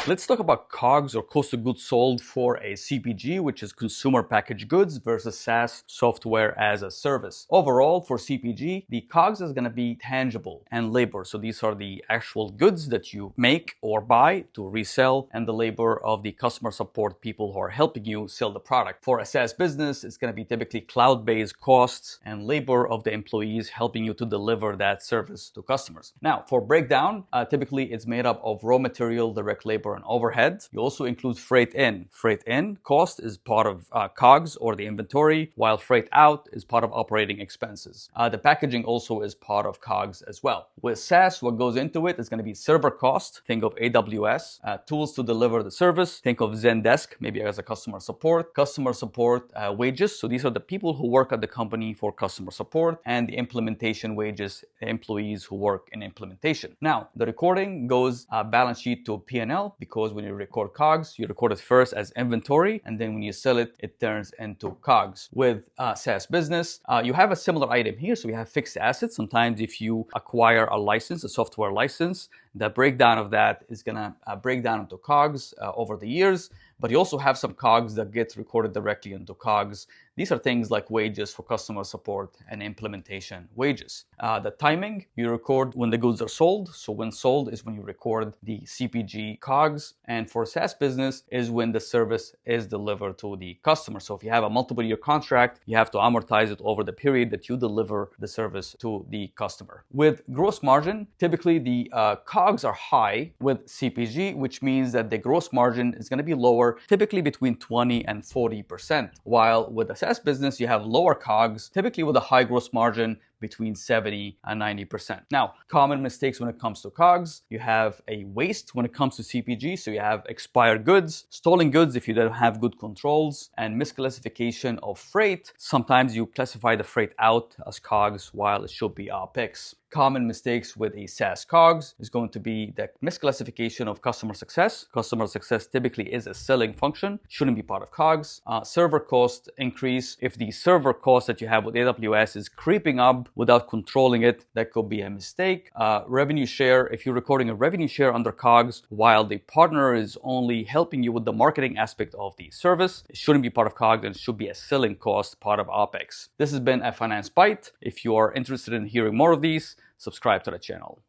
Let's talk about COGS, or cost of goods sold, for a CPG, which is consumer packaged goods, versus SaaS, software as a service. Overall, for CPG, the COGS is going to be tangible and labor. So these are the actual goods that you make or buy to resell, and the labor of the customer support people who are helping you sell the product. For a SaaS business, it's going to be typically cloud-based costs and labor of the employees helping you to deliver that service to customers. Now, for breakdown, typically it's made up of raw material, direct labor, and overhead. You also include freight in. Freight in cost is part of COGS, or the inventory, while freight out is part of operating expenses. The packaging also is part of COGS as well. With SaaS, what goes into it is going to be server cost. Think of AWS, tools to deliver the service. Think of Zendesk, maybe as a customer support wages. So these are the people who work at the company for customer support, and the implementation wages, employees who work in implementation. Now, the recording goes balance sheet to P&L, because when you record COGS, you record it first as inventory, and then when you sell it, it turns into COGS. With SaaS business, you have a similar item here. So we have fixed assets. Sometimes if you acquire a license, a software license, the breakdown of that is going to break down into COGS over the years. But you also have some COGS that gets recorded directly into COGS. These are things like wages for customer support and implementation wages. The timing, you record when the goods are sold. So when sold is when you record the CPG COGS. And for SaaS business is when the service is delivered to the customer. So if you have a multiple year contract, you have to amortize it over the period that you deliver the service to the customer. With gross margin, typically the COGS are high with CPG, which means that the gross margin is going to be lower, typically between 20 and 40%. While with a SaaS business, you have lower COGS, typically with a high gross margin between 70 and 90%. Now, common mistakes when it comes to COGS, you have a waste when it comes to CPG. So you have expired goods, stolen goods if you don't have good controls, and misclassification of freight. Sometimes you classify the freight out as COGS while it should be OPEX. Common mistakes with a SaaS COGS is going to be the misclassification of customer success. Customer success typically is a selling function, shouldn't be part of COGS. Server cost increase. If the server cost that you have with AWS is creeping up without controlling it, that could be a mistake. Revenue share, if you're recording a revenue share under COGS while the partner is only helping you with the marketing aspect of the service, it shouldn't be part of COGS, and it should be a selling cost, part of OPEX. This has been a Finance Bite. If you are interested in hearing more of these, subscribe to the channel.